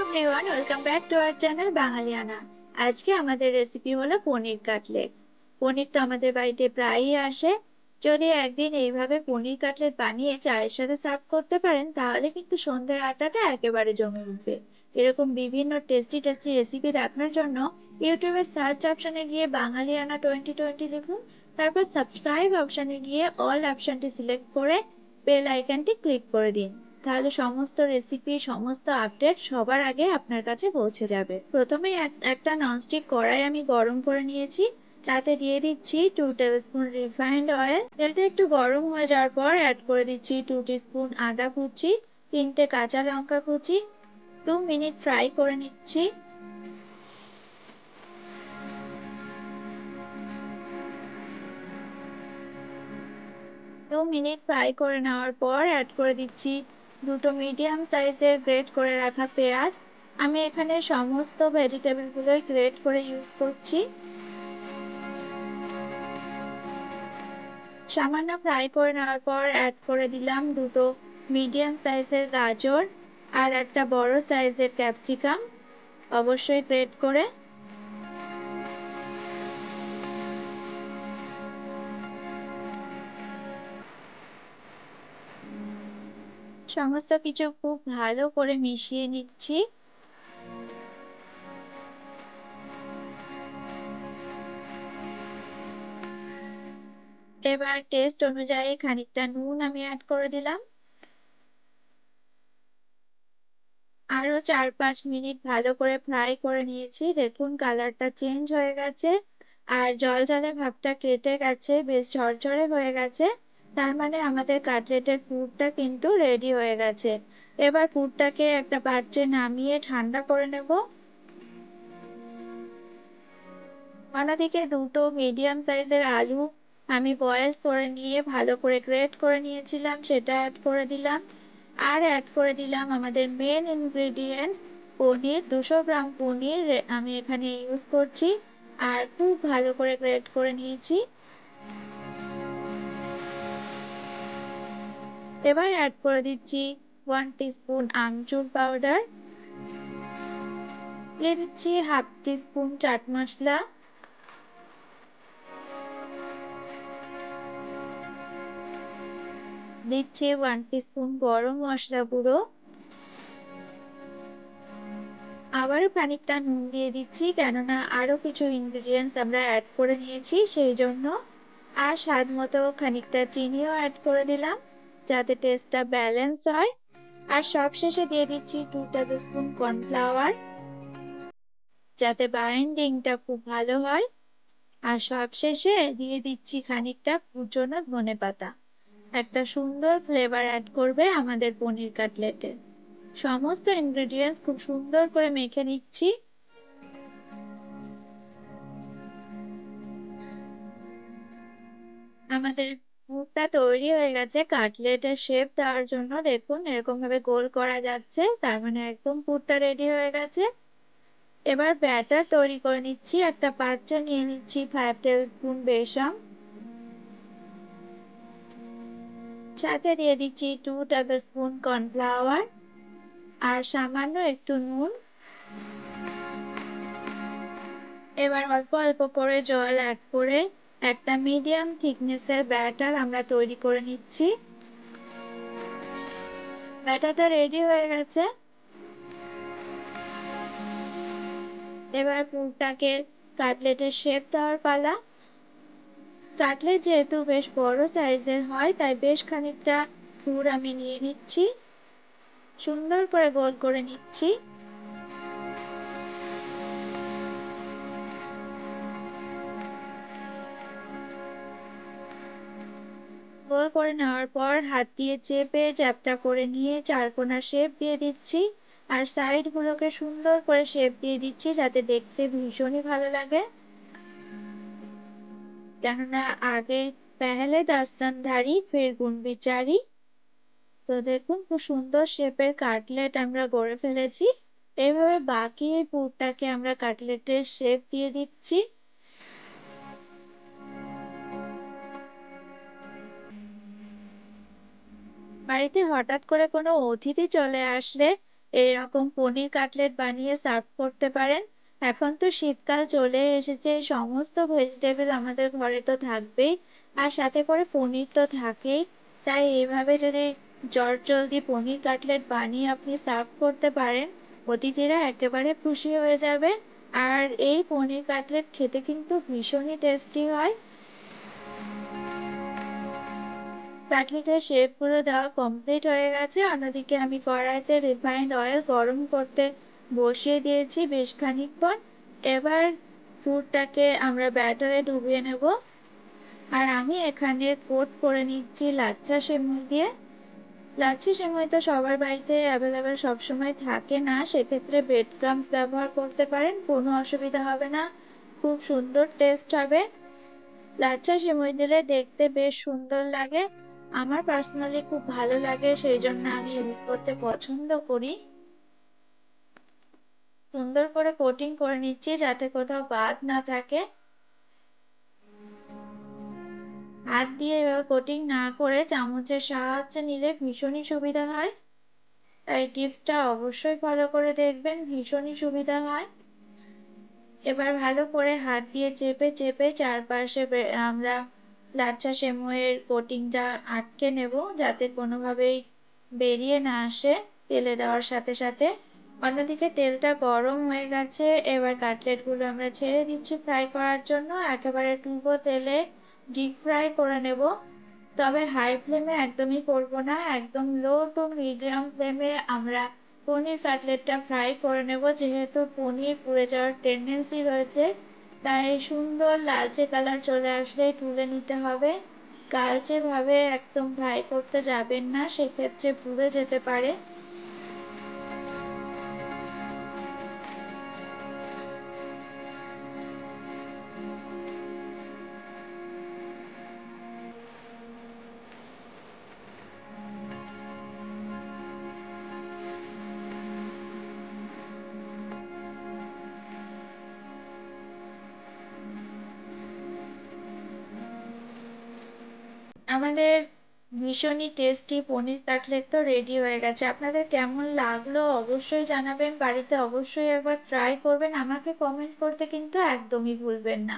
Everyone, welcome back to our channel Bangaliyana. আজকে আমাদের recipe হলো পনির কাটলেট। পনির তো আমাদের বাড়িতে প্রায়ই আসে। যদি একদিন এইভাবে পনির কাটলেট বানিয়ে চায়ের সাথে সার্ভ করতে পারেন তাহলে কিন্তু সন্ধ্যের আড্ডাটা একেবারে জমে উঠবে। এরকম বিভিন্ন টেস্টি টেস্টি রেসিপি দেখার জন্য ইউটিউবের সার্চ অপশনে গিয়ে বাঙালিয়ানা 2020 লিখুন। তারপর সাবস্ক্রাইব অপশনে গিয়ে অল অপশনটি সিলেক্ট করে বেল আইকনটি ক্লিক করে দিন। তাহলে সমস্ত রেসিপি, সমস্ত আপডেট সবার আগে আপনার কাছে পৌঁছে যাবে। প্রথমেই একটা ননস্টিক কড়াই আমি গরম করে নিয়েছি। তাতে দিয়ে দিচ্ছি 2 টেবিলস্পুন রিফাইন্ড অয়েল। তেলটা একটু গরম হয়ে যাওয়ার পর অ্যাড করে দিচ্ছি 2 টিস্পুন আদা কুচি, 3টে কাঁচা লঙ্কা কুচি। 2 মিনিট ফ্রাই করে নিচ্ছি। 2 মিনিট ফ্রাই করে নেওয়ার পর অ্যাড করে দিচ্ছি 2টো মিডিয়াম সাইজের গ্রেট করে রাখা পেঁয়াজ। আমি এখানে সমস্ত ভেজিটেবলগুলোই গ্রেট করে ইউজ করছি। সামান্য ফ্রাই করে নেওয়ার পর অ্যাড করে দিলাম 2টো মিডিয়াম সাইজের গাজর আর একটা বড় সাইজের ক্যাপসিকাম, অবশ্যই গ্রেট করে। সমস্ত কিছু খুব ভালো করে মিশিয়ে নিচ্ছি। এবার টেস্ট অনুযায়ী খানিকটা নুন আমি অ্যাড করে দিলাম। আরো 4-5 মিনিট ভালো করে ফ্রাই করে নিয়েছি। দেখুন কালারটা চেঞ্জ হয়ে গেছে আর জলজলে ভাবটা কেটে গেছে, বেশ ঝরঝরে হয়ে গেছে। তার মানে আমাদের কাটলেটের পুরটা কিন্তু রেডি হয়ে গেছে। এবার পুরটাকে একটা পাত্রে নামিয়ে ঠান্ডা করে নেব। অন্যদিকে 2টো মিডিয়াম সাইজের আলু আমি বয়েল করে নিয়ে ভালো করে গ্রেট করে নিয়েছিলাম, সেটা অ্যাড করে দিলাম। আর অ্যাড করে দিলাম আমাদের মেন ইনগ্রেডিয়েন্টস পনির। 200 গ্রাম পনির আমি এখানে ইউজ করছি আর খুব ভালো করে গ্রেট করে নিয়েছি। এবার অ্যাড করে দিচ্ছি 1 টিস্পুন আমচুর পাউডার, দিয়ে দিচ্ছি 1/2 টিস্পুন চাট মশলা, দিচ্ছি 1 টিস্পুন গরম মশলা গুঁড়ো, আবারও খানিকটা নুন দিয়ে দিচ্ছি কেননা আরো কিছু ইনগ্রেডিয়েন্টস আমরা অ্যাড করে নিয়েছি সেই জন্য। আর স্বাদ মতো খানিকটা চিনিও অ্যাড করে দিলাম যাতে টেস্টটা ব্যালেন্স হয়। আর সবশেষে দিয়ে দিচ্ছি 2 টেবিলস্পুন কর্নফ্লাওয়ার যাতে বাইন্ডিংটা খুব ভালো হয়। আর সবশেষে দিয়ে দিচ্ছি খানিকটা কুচনো ধনেপাতা। একটা সুন্দর ফ্লেভার অ্যাড করবে আমাদের পনির কাটলেটে। সমস্ত ইনগ্রেডিয়েন্টস খুব সুন্দর করে মেখে নিচ্ছি। আমাদের পুরটা তৈরি হয়ে গেছে। কাটলেটের শেপ দেওয়ার জন্য দেখুন এরকম ভাবে গোল করা যাচ্ছে, তার মানে একদম পুরটা রেডি হয়ে গেছে। এবার ব্যাটার তৈরি করে নিচ্ছি। একটা পাত্রে নিয়ে নিচ্ছি 5 টেবিলস্পুন বেসন, সাথে দিয়ে দিচ্ছি 2 টেবিলস্পুন কর্নফ্লাওয়ার আর সামান্য একটু নুন। এবার অল্প অল্প করে জল অ্যাড করে একটা মিডিয়াম থিকনেসের ব্যাটার আমরা তৈরি করে নিচ্ছি। ব্যাটারটা রেডি হয়ে গেছে। এবার পুরটাকে কাটলেটের শেপ দেওয়ার পালা। কাটলেট যেহেতু বেশ বড় সাইজের হয় তাই বেশ খানিকটা পুর আমি নিয়ে নিচ্ছি, সুন্দর করে গোল করে নিচ্ছি। গোল করে নেওয়ার পর হাত দিয়ে চেপে চ্যাপ্টা করে নিয়ে চারকোনা শেপ দিয়ে দিচ্ছি। আর সাইড গুলোকে সুন্দর করে শেপ দিয়ে দিচ্ছি যাতে দেখতে ভীষণই ভালো লাগে। কেননা আগে পেহলে দর্শনধারী ফির গুণ বিচারি। তো দেখুন খুব সুন্দর শেপের কাটলেট আমরা গড়ে ফেলেছি। এইভাবে বাকি পুরটাকে আমরা কাটলেটের শেপ দিয়ে দিচ্ছি। বাড়িতে হঠাৎ করে কোনো অতিথি চলে আসলে এরকম পনির কাটলেট বানিয়ে সার্ভ করতে পারেন। এখন তো শীতকাল চলে এসেছে, সমস্ত ভেজিটেবল আমাদের ঘরে তো থাকবেই, আর সাথে করে পনির তো থাকেই। তাই এইভাবে যদি চটজলদি পনির কাটলেট বানিয়ে আপনি সার্ভ করতে পারেন, অতিথিরা একেবারে খুশি হয়ে যাবে। আর এই পনির কাটলেট খেতে কিন্তু ভীষণই টেস্টি হয়। কাটলেটের শেপগুলো দেওয়া কমপ্লিট হয়ে গেছে। অন্যদিকে আমি কড়াইতে রিফাইন্ড অয়েল গরম করতে বসিয়ে দিয়েছি বেশ খানিকক্ষণ। এবার পুরটাকে আমরা ব্যাটারে ডুবিয়ে নেব। আর আমি এখানে কোট করে নিচ্ছি লাচ্ছা সেমাই দিয়ে। লাচ্ছা সেমাই তো সবার বাড়িতে অ্যাভেলেবেল সবসময় থাকে না, সেক্ষেত্রে ব্রেড ক্রাম্বস ব্যবহার করতে পারেন, কোনো অসুবিধা হবে না, খুব সুন্দর টেস্ট হবে। লাচ্ছা সেমাই দিলে দেখতে বেশ সুন্দর লাগে। আমার পার্সোনালি খুব ভালো লাগে, সেই জন্য আমি ইউজ করতে পছন্দ করি। সুন্দর করে কোটিং করে নিচ্ছি যাতে কোথাও বাদ না থাকে। হাত দিয়ে এভাবে কোটিং না করে চামচের সাহায্যে নিলে ভীষণই সুবিধা হয়। এই টিপসটা অবশ্যই ফলো করে দেখবেন, ভীষণই সুবিধা হয়। এবার ভালো করে হাত দিয়ে চেপে চেপে চারপাশে আমরা লাচ্ছা সেমাইয়ের কোটিংটা আটকে নেব, যাতে কোনোভাবেই বেরিয়ে না আসে তেলে দেওয়ার সাথে সাথে। অন্যদিকে তেলটা গরম হয়ে গেছে, এবার কাটলেটগুলো আমরা ছেড়ে দিচ্ছি ফ্রাই করার জন্য। একেবারে ডুবো তেলে ডিপ ফ্রাই করে নেব, তবে হাই ফ্লেমে একদমই করব না, একদম লো টু মিডিয়াম ফ্লেমে আমরা পনির কাটলেটটা ফ্রাই করে নেব। যেহেতু পনির পুড়ে যাওয়ার টেন্ডেন্সি রয়েছে, তাই সুন্দর লালচে কালার চলে আসলেই তুলে নিতে হবে। কালচে ভাবে একদম ফ্রাই করতে যাবেন না, সেক্ষেত্রে পুড়ে যেতে পারে। আমাদের ভীষণই টেস্টি পনির কাটলেট তো রেডি হয়ে গেছে। আপনাদের কেমন লাগলো অবশ্যই জানাবেন, বাড়িতে অবশ্যই একবার ট্রাই করবেন। আমাকে কমেন্ট করতে কিন্তু একদমই ভুলবেন না।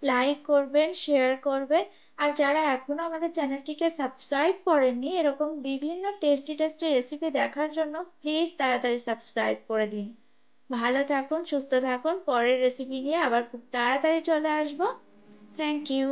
লাইক করবেন, শেয়ার করবেন। আর যারা এখনো আমাদের চ্যানেলটিকে সাবস্ক্রাইব করেননি এরকম বিভিন্ন টেস্টি টেস্টি রেসিপি দেখার জন্য, প্লিজ তাড়াতাড়ি সাবস্ক্রাইব করে দিন। ভালো থাকুন, সুস্থ থাকুন, পরের রেসিপি নিয়ে আবার খুব তাড়াতাড়ি চলে আসবো। Thank you.